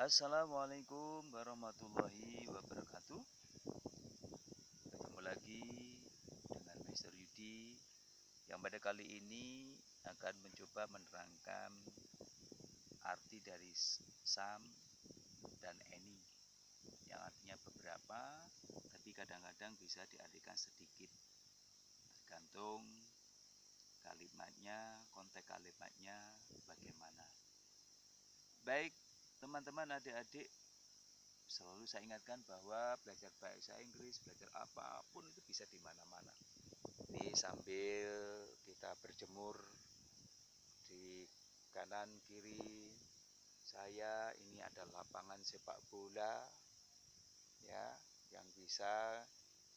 Assalamualaikum warahmatullahi wabarakatuh. Ketemu lagi dengan Mr. Yudi yang pada kali ini akan mencoba menerangkan arti dari some dan any, yang artinya beberapa, tapi kadang-kadang bisa diartikan sedikit, tergantung kalimatnya, konteks kalimatnya bagaimana. Baik teman-teman, adik-adik, selalu saya ingatkan bahwa belajar bahasa Inggris, belajar apapun itu bisa di mana-mana. Ini sambil kita berjemur di kanan kiri saya, ini ada lapangan sepak bola ya, yang bisa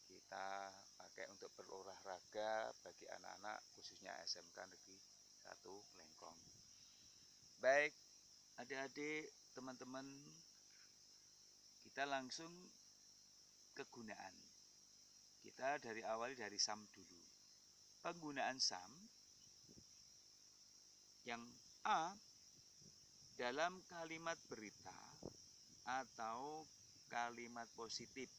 kita pakai untuk berolahraga bagi anak-anak khususnya SMK Negeri 1 Lengkong. Baik adik-adik, teman-teman, kita langsung kegunaan. Kita dari some dulu. Penggunaan some yang A dalam kalimat berita atau kalimat positif,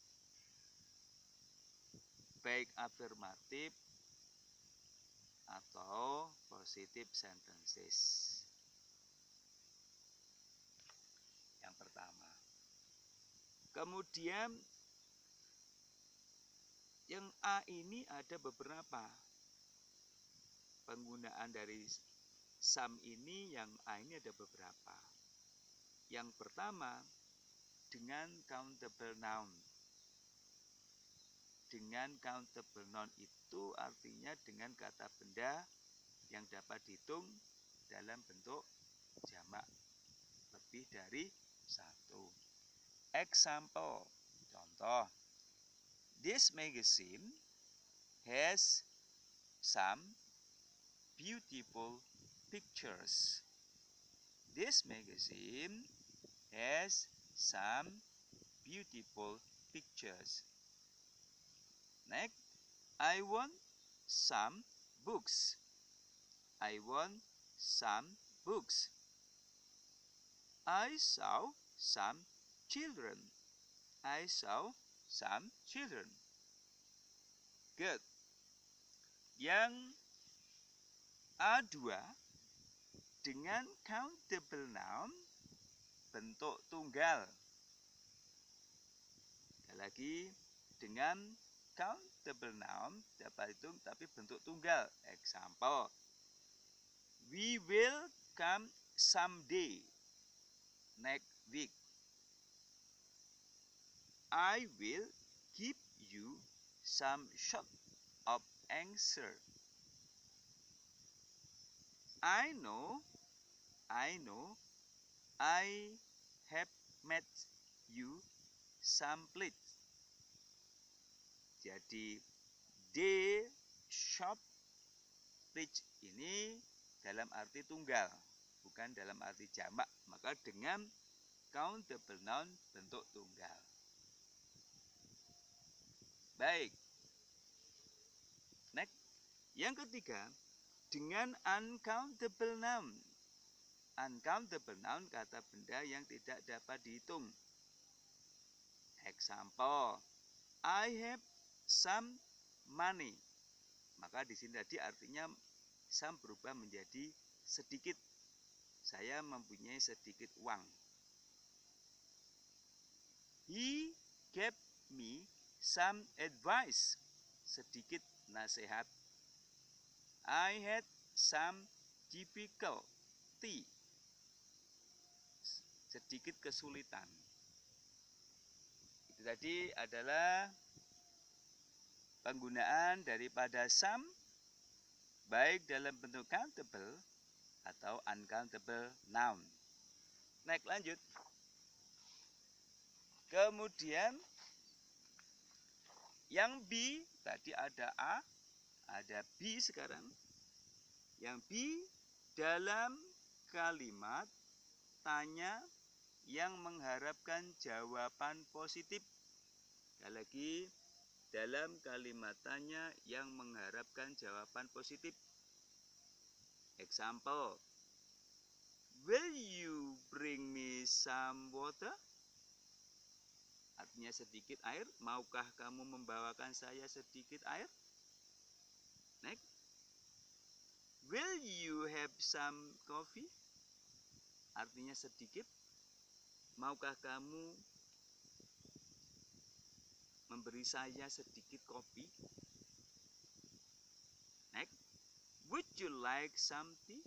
baik afirmatif atau positive sentences. Yang pertama. Kemudian yang A ini ada beberapa penggunaan dari some ini. Yang A ini ada beberapa. Yang pertama dengan countable noun. Dengan countable noun itu artinya dengan kata benda yang dapat dihitung dalam bentuk jamak lebih dari satu. Example, contoh, this magazine has some beautiful pictures. This magazine has some beautiful pictures. Next, I want some books. I want some books. I saw some children. I saw some children. Good. Yang A2 dengan countable noun bentuk tunggal. Sekali lagi, dengan countable noun dapat hitung tapi bentuk tunggal. Example, we will come someday. Next week. I will give you some shot of answer. I know, I have met you some plates. Jadi D, shop, plate ini dalam arti tunggal, bukan dalam arti jamak. Maka dengan countable noun bentuk tunggal. Baik. Next. Yang ketiga, dengan uncountable noun. Uncountable noun kata benda yang tidak dapat dihitung. Example, I have some money. Maka di sini tadi artinya some berubah menjadi sedikit. Saya mempunyai sedikit uang. He gave me some advice. Sedikit nasihat. I had some difficulty. Sedikit kesulitan. Itu tadi adalah penggunaan daripada some baik dalam bentuk countable atau uncountable noun. Next, lanjut. Kemudian yang B, tadi ada A, ada B sekarang. Yang B dalam kalimat tanya yang mengharapkan jawaban positif. Sekali lagi, dalam kalimat tanya yang mengharapkan jawaban positif. Example, will you bring me some water? Artinya sedikit air. Maukah kamu membawakan saya sedikit air? Next. Will you have some coffee? Artinya sedikit. Maukah kamu memberi saya sedikit kopi? Next. Would you like some tea?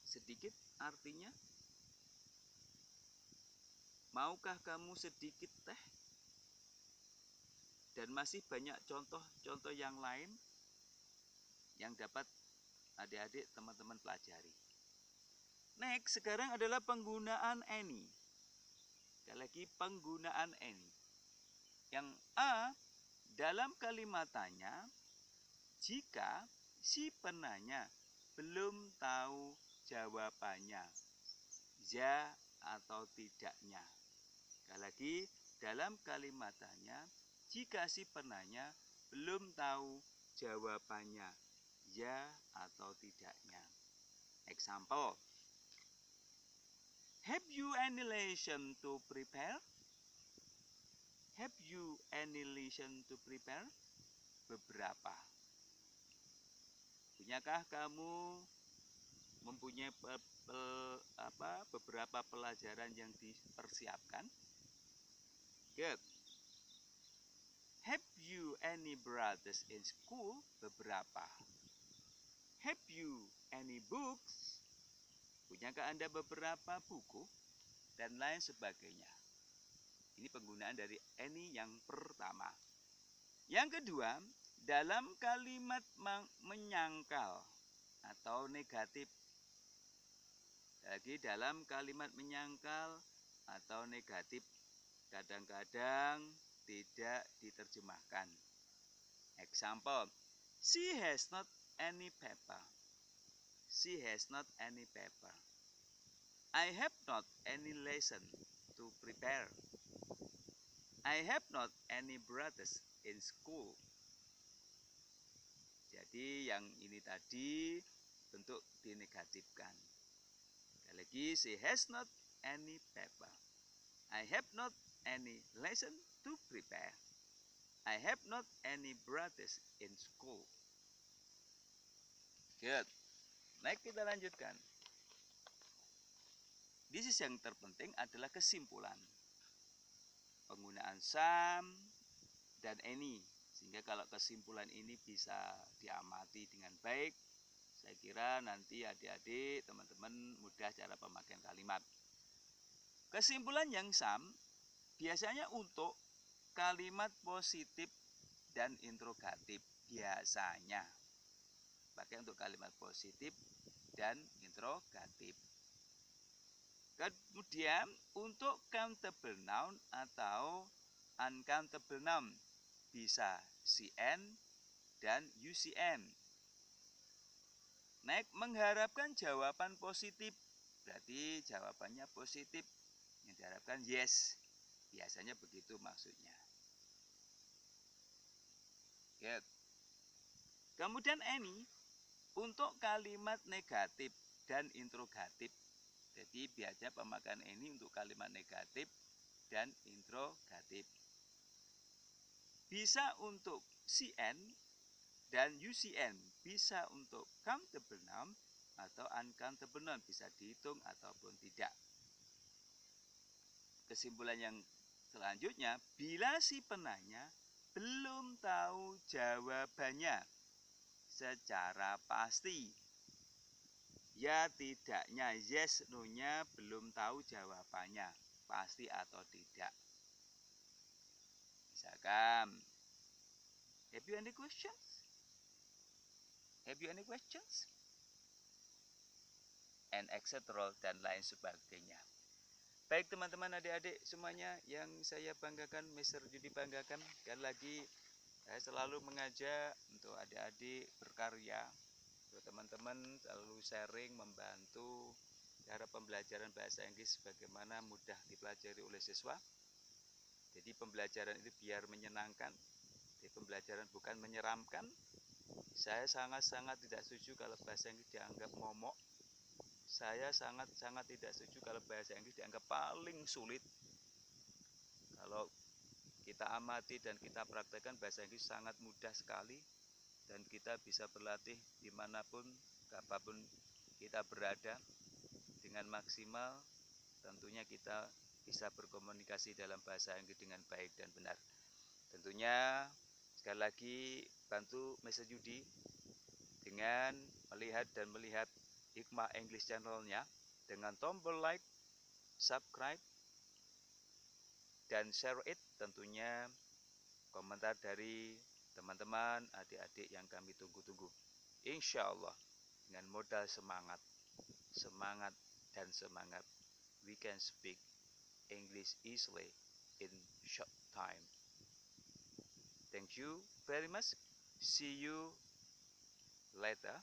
Sedikit artinya, maukah kamu sedikit teh? Dan masih banyak contoh-contoh yang lain yang dapat adik-adik teman-teman pelajari. Next, sekarang adalah penggunaan any. Sekali lagi penggunaan any. Yang A, dalam kalimat tanya, jika si penanya belum tahu jawabannya, ya atau tidaknya. Sekali lagi, dalam kalimat tanya, jika si penanya belum tahu jawabannya, ya atau tidaknya. Example. Have you any lesson to prepare? Have you any lesson to prepare? Beberapa. Punyakah kamu mempunyai beberapa pelajaran yang dipersiapkan? Good. Have you any brothers in school? Beberapa. Have you any books? Punyakah Anda beberapa buku? Dan lain sebagainya. Ini penggunaan dari any yang pertama. Yang kedua, dalam kalimat menyangkal atau negatif. Lagi dalam kalimat menyangkal atau negatif kadang-kadang tidak diterjemahkan. Example, she has not any paper. She has not any paper. I have not any lesson to prepare. I have not any brothers in school. Jadi yang ini tadi bentuk dinegatifkan. Sekali lagi, she has not any paper. I have not any lesson to prepare. I have not any brothers in school. Good. Next kita lanjutkan. This is yang terpenting adalah kesimpulan. Penggunaan some dan any. Sehingga kalau kesimpulan ini bisa diamati dengan baik, saya kira nanti adik-adik, teman-teman mudah cara pemakaian kalimat. Kesimpulan yang some biasanya untuk kalimat positif dan interrogatif. Biasanya pakai untuk kalimat positif dan interrogatif. Kemudian untuk countable noun atau uncountable noun bisa CN dan UCN. Next, mengharapkan jawaban positif, berarti jawabannya positif, yang diharapkan yes. Biasanya begitu maksudnya. Good. Kemudian any untuk kalimat negatif dan interrogatif. Jadi biasanya pemakaian ini untuk kalimat negatif dan interrogatif. Bisa untuk CN dan UCN, bisa untuk countable noun atau uncountable noun, bisa dihitung ataupun tidak. Kesimpulan yang selanjutnya, bila si penanya belum tahu jawabannya secara pasti, ya tidaknya, yes, no-nya belum tahu jawabannya, pasti atau tidak. Misalkan, have you any questions? Have you any questions? And etc. dan lain sebagainya. Baik teman-teman adik-adik semuanya yang saya banggakan, Mr. Judi banggakan. Sekali lagi, saya selalu mengajak untuk adik-adik berkarya. Teman-teman selalu sharing, membantu cara pembelajaran bahasa Inggris bagaimana mudah dipelajari oleh siswa. Jadi pembelajaran itu biar menyenangkan, jadi pembelajaran bukan menyeramkan. Saya sangat-sangat tidak setuju kalau bahasa Inggris dianggap momok. saya sangat-sangat tidak setuju kalau bahasa Inggris dianggap paling sulit. Kalau kita amati dan kita praktekkan, bahasa Inggris sangat mudah sekali dan kita bisa berlatih dimanapun, kapanpun kita berada dengan maksimal. Tentunya kita bisa berkomunikasi dalam bahasa Inggris dengan baik dan benar. Tentunya sekali lagi bantu Mr. Yudi dengan melihat Hikmah English channelnya dengan tombol like, subscribe, dan share it. Tentunya komentar dari teman-teman, adik-adik yang kami tunggu-tunggu. Insya Allah dengan modal semangat dan semangat, we can speak English easily in short time. Thank you very much. See you later.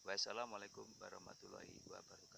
Wassalamualaikum warahmatullahi wabarakatuh.